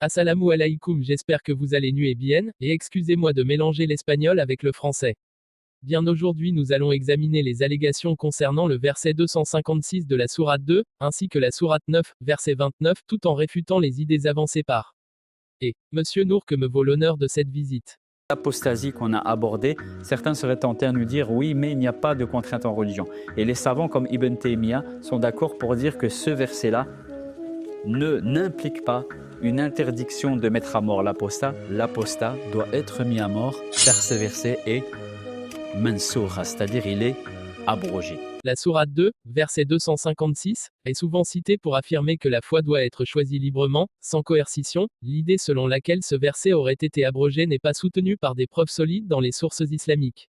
Assalamu alaikum, j'espère que vous allez nuit et bien, et excusez-moi de mélanger l'espagnol avec le français. Bien aujourd'hui nous allons examiner les allégations concernant le verset 256 de la sourate 2, ainsi que la sourate 9, verset 29, tout en réfutant les idées avancées par Monsieur Nour, que me vaut l'honneur de cette visite. L'apostasie qu'on a abordée, certains seraient tentés à nous dire oui, mais il n'y a pas de contrainte en religion. Et les savants comme Ibn Taymiyyah sont d'accord pour dire que ce verset-là n'implique pas une interdiction de mettre à mort l'apostat. L'apostat doit être mis à mort car ce verset est mansoura, c'est-à-dire il est abrogé. La sourate 2, verset 256, est souvent citée pour affirmer que la foi doit être choisie librement, sans coercition. L'idée selon laquelle ce verset aurait été abrogé n'est pas soutenue par des preuves solides dans les sources islamiques.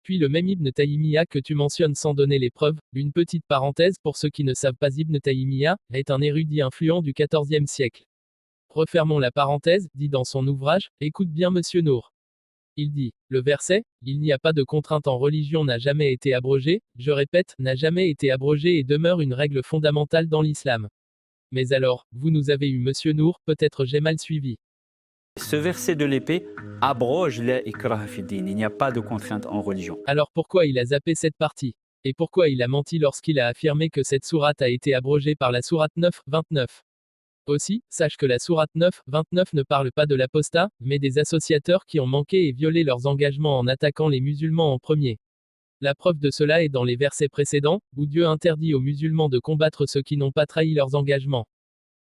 Puis le même Ibn Taymiyyah que tu mentionnes sans donner les preuves, une petite parenthèse pour ceux qui ne savent pas, Ibn Taymiyyah est un érudit influent du XIVe siècle. Refermons la parenthèse, dit dans son ouvrage, écoute bien Monsieur Nour. Il dit, le verset, il n'y a pas de contrainte en religion n'a jamais été abrogé, je répète, n'a jamais été abrogé et demeure une règle fondamentale dans l'islam. Mais alors, vous nous avez eu Monsieur Nour, peut-être j'ai mal suivi. Ce verset de l'épée abroge la ikraha fi din, il n'y a pas de contrainte en religion. Alors pourquoi il a zappé cette partie? Et pourquoi il a menti lorsqu'il a affirmé que cette sourate a été abrogée par la sourate 9, 29? Aussi, sache que la sourate 9, 29 ne parle pas de l'apostat, mais des associateurs qui ont manqué et violé leurs engagements en attaquant les musulmans en premier. La preuve de cela est dans les versets précédents, où Dieu interdit aux musulmans de combattre ceux qui n'ont pas trahi leurs engagements.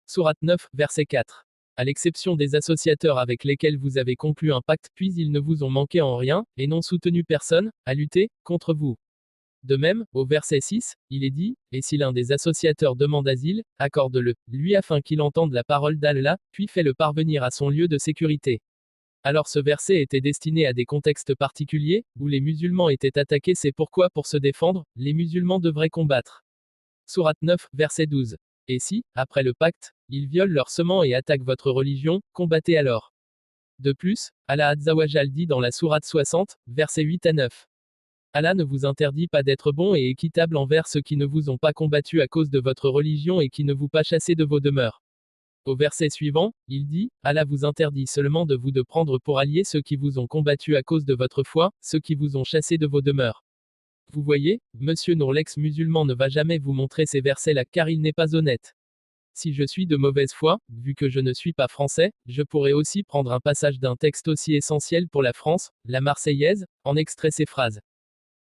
Sourate 9, verset 4. À l'exception des associateurs avec lesquels vous avez conclu un pacte, puis ils ne vous ont manqué en rien, et n'ont soutenu personne, à lutter, contre vous. De même, au verset 6, il est dit, et si l'un des associateurs demande asile, accorde-le, lui afin qu'il entende la parole d'Allah, puis fais-le parvenir à son lieu de sécurité. Alors ce verset était destiné à des contextes particuliers, où les musulmans étaient attaqués, c'est pourquoi pour se défendre, les musulmans devraient combattre. Sourate 9, verset 12. Et si, après le pacte, ils violent leur serment et attaquent votre religion, combattez alors. De plus, Allah Azzawajal dit dans la sourate 60, versets 8 à 9. Allah ne vous interdit pas d'être bon et équitable envers ceux qui ne vous ont pas combattu à cause de votre religion et qui ne vous pas chassé de vos demeures. Au verset suivant, il dit, Allah vous interdit seulement de vous de prendre pour alliés ceux qui vous ont combattu à cause de votre foi, ceux qui vous ont chassé de vos demeures. Vous voyez, Monsieur Nour l'ex-musulman ne va jamais vous montrer ces versets-là car il n'est pas honnête. Si je suis de mauvaise foi, vu que je ne suis pas français, je pourrais aussi prendre un passage d'un texte aussi essentiel pour la France, la Marseillaise, en extrait ces phrases.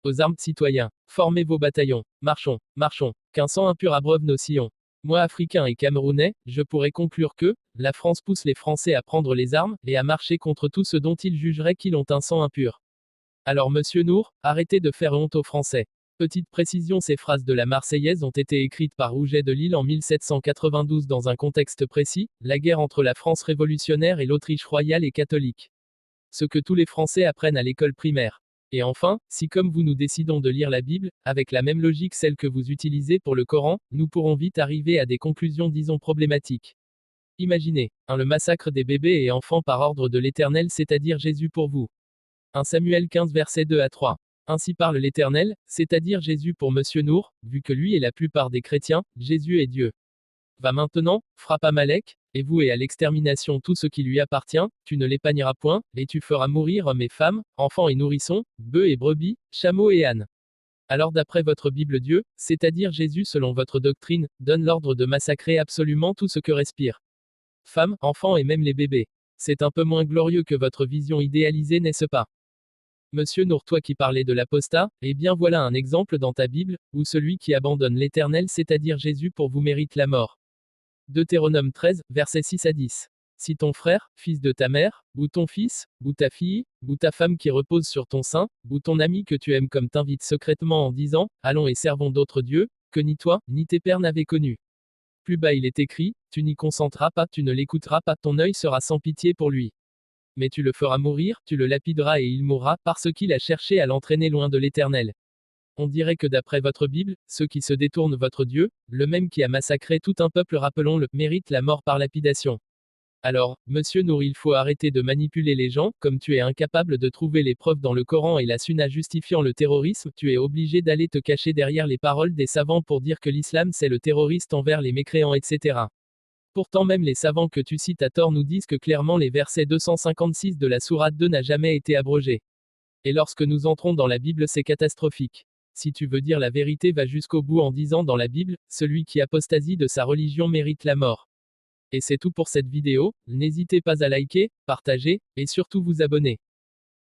Aux armes citoyens, formez vos bataillons, marchons, marchons, qu'un sang impur abreuve nos sillons. Moi africain et camerounais, je pourrais conclure que, la France pousse les Français à prendre les armes, et à marcher contre tout ce dont ils jugeraient qu'ils ont un sang impur. Alors Monsieur Nour, arrêtez de faire honte aux Français. Petite précision, ces phrases de la Marseillaise ont été écrites par Rouget de Lille en 1792 dans un contexte précis, la guerre entre la France révolutionnaire et l'Autriche royale et catholique. Ce que tous les Français apprennent à l'école primaire. Et enfin, si comme vous nous décidons de lire la Bible, avec la même logique celle que vous utilisez pour le Coran, nous pourrons vite arriver à des conclusions disons problématiques. Imaginez, le massacre des bébés et enfants par ordre de l'Éternel, c'est-à-dire Jésus pour vous. 1 Samuel 15 versets 2 à 3. Ainsi parle l'Éternel, c'est-à-dire Jésus pour Monsieur Nour, vu que lui et la plupart des chrétiens, Jésus est Dieu. Va maintenant, frappe Amalek, et voué à l'extermination tout ce qui lui appartient, tu ne l'épargneras point, et tu feras mourir hommes et femmes, enfants et nourrissons, bœufs et brebis, chameaux et ânes. Alors d'après votre Bible Dieu, c'est-à-dire Jésus selon votre doctrine, donne l'ordre de massacrer absolument tout ce que respire. Femmes, enfants et même les bébés. C'est un peu moins glorieux que votre vision idéalisée, n'est-ce pas? Monsieur Nour, toi qui parlais de l'apostat, eh bien voilà un exemple dans ta Bible, où celui qui abandonne l'Éternel, c'est-à-dire Jésus pour vous mérite la mort. Deutéronome 13, versets 6 à 10. Si ton frère, fils de ta mère, ou ton fils, ou ta fille, ou ta femme qui repose sur ton sein, ou ton ami que tu aimes comme t'invite secrètement en disant, allons et servons d'autres dieux, que ni toi, ni tes pères n'avaient connus. Plus bas il est écrit, tu n'y consenteras pas, tu ne l'écouteras pas, ton œil sera sans pitié pour lui. Mais tu le feras mourir, tu le lapideras et il mourra, parce qu'il a cherché à l'entraîner loin de l'Éternel. On dirait que d'après votre Bible, ceux qui se détournent votre Dieu, le même qui a massacré tout un peuple, rappelons-le, mérite la mort par lapidation. Alors, Monsieur Nour, il faut arrêter de manipuler les gens, comme tu es incapable de trouver les preuves dans le Coran et la Sunna justifiant le terrorisme, tu es obligé d'aller te cacher derrière les paroles des savants pour dire que l'islam c'est le terroriste envers les mécréants, etc. Pourtant même les savants que tu cites à tort nous disent que clairement les versets 256 de la sourate 2 n'a jamais été abrogé. Et lorsque nous entrons dans la Bible c'est catastrophique. Si tu veux dire la vérité va jusqu'au bout en disant dans la Bible, celui qui apostasie de sa religion mérite la mort. Et c'est tout pour cette vidéo, n'hésitez pas à liker, partager, et surtout vous abonner.